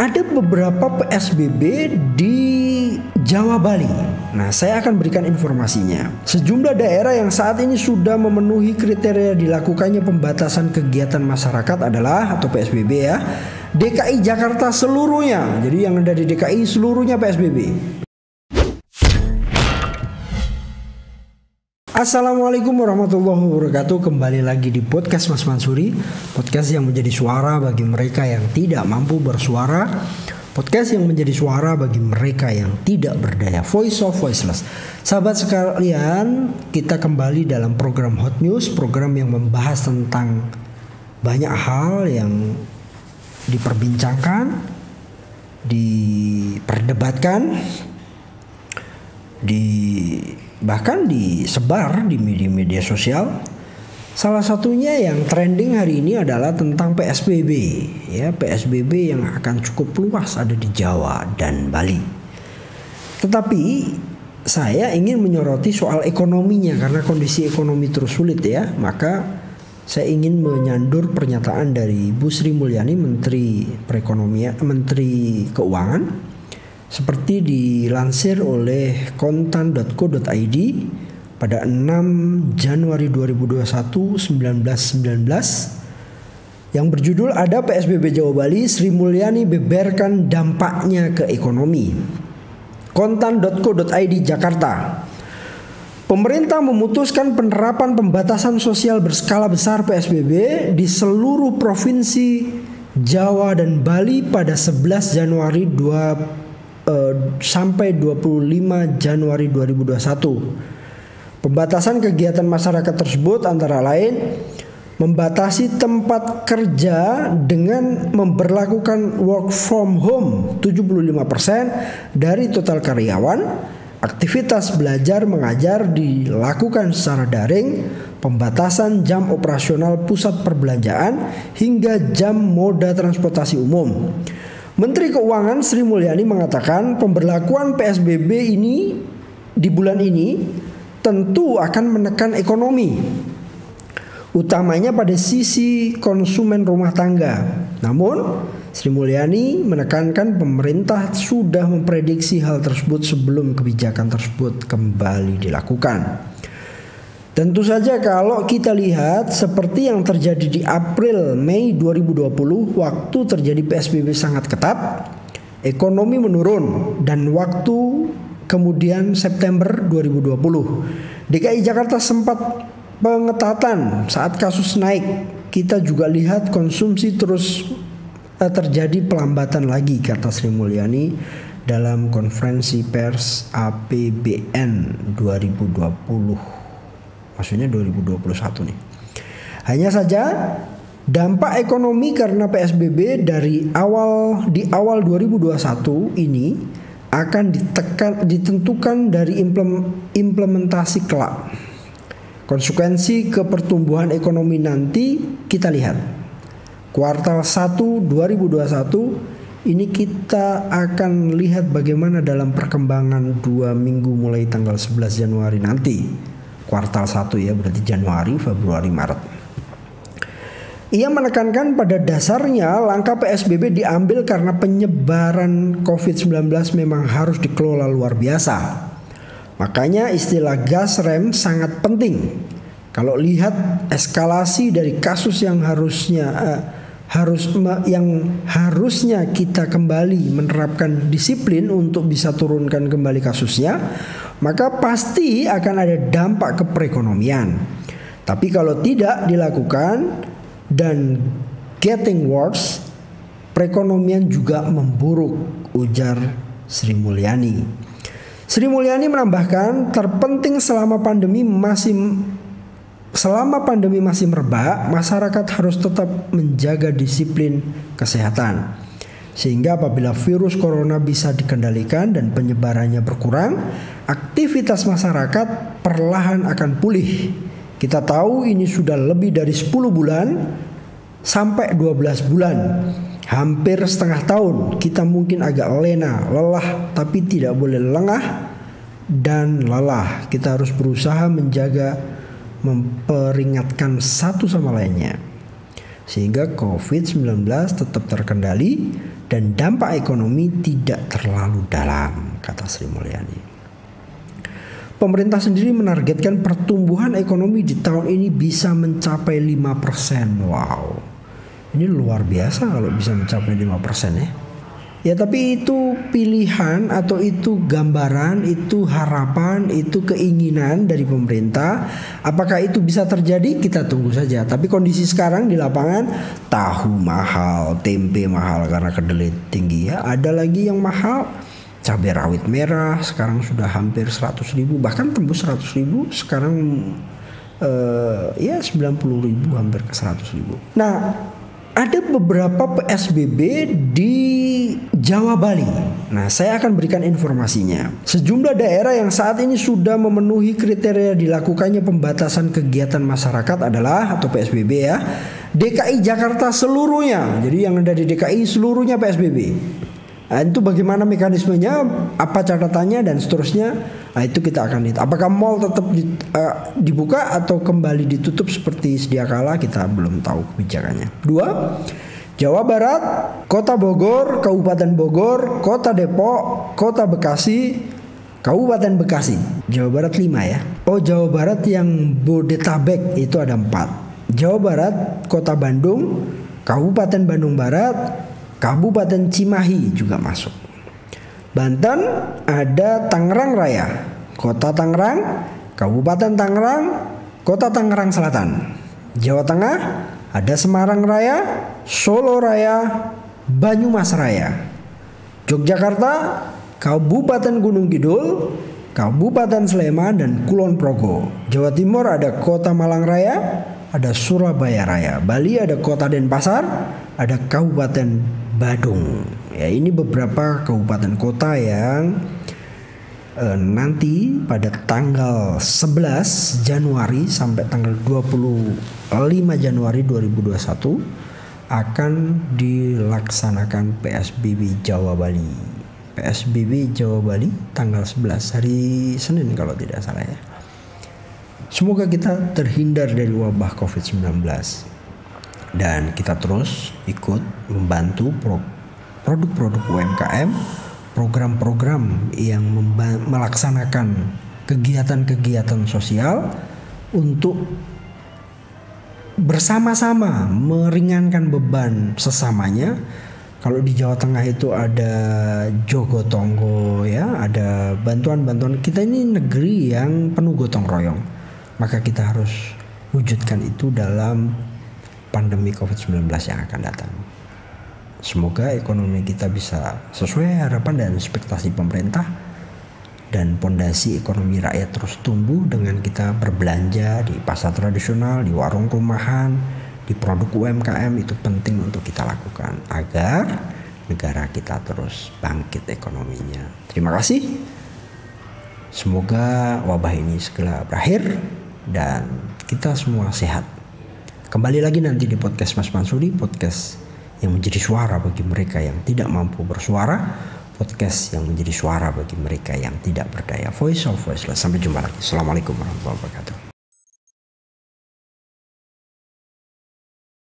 ada beberapa PSBB di Jawa Bali. Nah, saya akan berikan informasinya. Sejumlah daerah yang saat ini sudah memenuhi kriteria dilakukannya pembatasan kegiatan masyarakat adalah, atau PSBB ya, DKI Jakarta seluruhnya. Jadi yang ada di DKI seluruhnya PSBB. Assalamualaikum warahmatullahi wabarakatuh. Kembali lagi di podcast Mas Mansuri, podcast yang menjadi suara bagi mereka yang tidak mampu bersuara, podcast yang menjadi suara bagi mereka yang tidak berdaya, voice of voiceless. Sahabat sekalian, kita kembali dalam program Hot News, program yang membahas tentang banyak hal yang diperbincangkan, diperdebatkan, bahkan disebar di media sosial. Salah satunya yang trending hari ini adalah tentang PSBB, ya, PSBB yang akan cukup luas ada di Jawa dan Bali. Tetapi saya ingin menyoroti soal ekonominya karena kondisi ekonomi terus sulit ya. Maka saya ingin menyandur pernyataan dari Bu Sri Mulyani, Menteri Keuangan, seperti dilansir oleh kontan.co.id pada 6 Januari 2021 19.19 yang berjudul "Ada PSBB Jawa Bali, Sri Mulyani beberkan dampaknya ke ekonomi". Kontan.co.id Jakarta. Pemerintah memutuskan penerapan pembatasan sosial berskala besar PSBB di seluruh provinsi Jawa dan Bali pada 11 Januari sampai 25 Januari 2021. Pembatasan kegiatan masyarakat tersebut antara lain membatasi tempat kerja dengan memberlakukan work from home 75% dari total karyawan, aktivitas belajar mengajar dilakukan secara daring, pembatasan jam operasional pusat perbelanjaan hingga jam moda transportasi umum. Menteri Keuangan Sri Mulyani mengatakan pemberlakuan PSBB ini di bulan ini tentu akan menekan ekonomi, utamanya pada sisi konsumen rumah tangga. Namun Sri Mulyani menekankan pemerintah sudah memprediksi hal tersebut sebelum kebijakan tersebut kembali dilakukan. Tentu saja kalau kita lihat seperti yang terjadi di April-Mei 2020, waktu terjadi PSBB sangat ketat, ekonomi menurun, dan waktu kemudian September 2020 DKI Jakarta sempat pengetatan saat kasus naik. Kita juga lihat konsumsi terus terjadi pelambatan lagi, kata Sri Mulyani dalam konferensi pers APBN 2020. Maksudnya 2021 nih. Hanya saja dampak ekonomi karena PSBB di awal 2021 ini akan ditentukan dari implementasi kelak. Konsekuensi ke pertumbuhan ekonomi nanti kita lihat. Kuartal 1 2021 ini kita akan lihat bagaimana dalam perkembangan 2 minggu mulai tanggal 11 Januari nanti. Kuartal 1 ya, berarti Januari, Februari, Maret. Ia menekankan pada dasarnya langkah PSBB diambil karena penyebaran COVID-19 memang harus dikelola luar biasa. Makanya istilah gas rem sangat penting. Kalau lihat eskalasi dari kasus yang harusnya kita kembali menerapkan disiplin untuk bisa turunkan kembali kasusnya, maka pasti akan ada dampak ke perekonomian. Tapi kalau tidak dilakukan dan getting worse, perekonomian juga memburuk, ujar Sri Mulyani. Sri Mulyani menambahkan, terpenting selama pandemi masih merebak, masyarakat harus tetap menjaga disiplin kesehatan. Sehingga apabila virus corona bisa dikendalikan dan penyebarannya berkurang, aktivitas masyarakat perlahan akan pulih. Kita tahu ini sudah lebih dari 10 bulan sampai 12 bulan. Hampir setengah tahun kita mungkin agak lelah, tapi tidak boleh lengah dan lelah. Kita harus berusaha menjaga, memperingatkan satu sama lainnya, sehingga COVID-19 tetap terkendali dan dampak ekonomi tidak terlalu dalam, kata Sri Mulyani. Pemerintah sendiri menargetkan pertumbuhan ekonomi di tahun ini bisa mencapai 5%. Wow, ini luar biasa kalau bisa mencapai 5% ya. Ya tapi itu pilihan atau itu gambaran, itu harapan, itu keinginan dari pemerintah. Apakah itu bisa terjadi? Kita tunggu saja. Tapi kondisi sekarang di lapangan, tahu mahal, tempe mahal karena kedelai tinggi ya. Ada lagi yang mahal, cabai rawit merah sekarang sudah hampir 100.000, bahkan tembus 100.000. Sekarang ya 90.000, hampir ke 100.000. Nah, ada beberapa PSBB di Jawa Bali. Nah, saya akan berikan informasinya. Sejumlah daerah yang saat ini sudah memenuhi kriteria dilakukannya pembatasan kegiatan masyarakat adalah, atau PSBB ya, DKI Jakarta seluruhnya. Jadi yang ada di DKI seluruhnya PSBB. Nah, itu bagaimana mekanismenya, apa catatannya dan seterusnya. Nah, itu kita akan lihat. Apakah mal tetap dibuka atau kembali ditutup seperti sedia kala, kita belum tahu kebijakannya. 2. Jawa Barat, Kota Bogor, Kabupaten Bogor, Kota Depok, Kota Bekasi, Kabupaten Bekasi. Jawa Barat 5 ya. Oh, Jawa Barat yang Bodetabek itu ada 4. Jawa Barat, Kota Bandung, Kabupaten Bandung Barat, Kabupaten Cimahi juga masuk. Banten ada Tangerang Raya, Kota Tangerang, Kabupaten Tangerang, Kota Tangerang Selatan. Jawa Tengah ada Semarang Raya, Solo Raya, Banyumas Raya. Yogyakarta, Kabupaten Gunung Kidul, Kabupaten Sleman dan Kulon Progo. Jawa Timur ada Kota Malang Raya, ada Surabaya Raya. Bali ada Kota Denpasar, ada Kabupaten Badung. Ya, ini beberapa kabupaten kota yang nanti pada tanggal 11 Januari sampai tanggal 25 Januari 2021 akan dilaksanakan PSBB Jawa Bali. PSBB Jawa Bali tanggal 11 hari Senin kalau tidak salah ya. Semoga kita terhindar dari wabah COVID-19 dan kita terus ikut membantu produk-produk UMKM, program-program yang melaksanakan kegiatan-kegiatan sosial untuk bersama-sama meringankan beban sesamanya. Kalau di Jawa Tengah itu ada Jogotongo ya, ada bantuan-bantuan. Kita ini negeri yang penuh gotong royong. Maka kita harus wujudkan itu dalam pandemi COVID-19 yang akan datang. Semoga ekonomi kita bisa sesuai harapan dan ekspektasi pemerintah, dan pondasi ekonomi rakyat terus tumbuh dengan kita berbelanja di pasar tradisional, di warung rumahan, di produk UMKM. Itu penting untuk kita lakukan agar negara kita terus bangkit ekonominya. Terima kasih. Semoga wabah ini segera berakhir dan kita semua sehat. Kembali lagi nanti di podcast Mas Mansuri, podcast yang menjadi suara bagi mereka yang tidak mampu bersuara, podcast yang menjadi suara bagi mereka yang tidak berdaya, Voice of Voiceless. Sampai jumpa lagi. Assalamualaikum warahmatullahi wabarakatuh.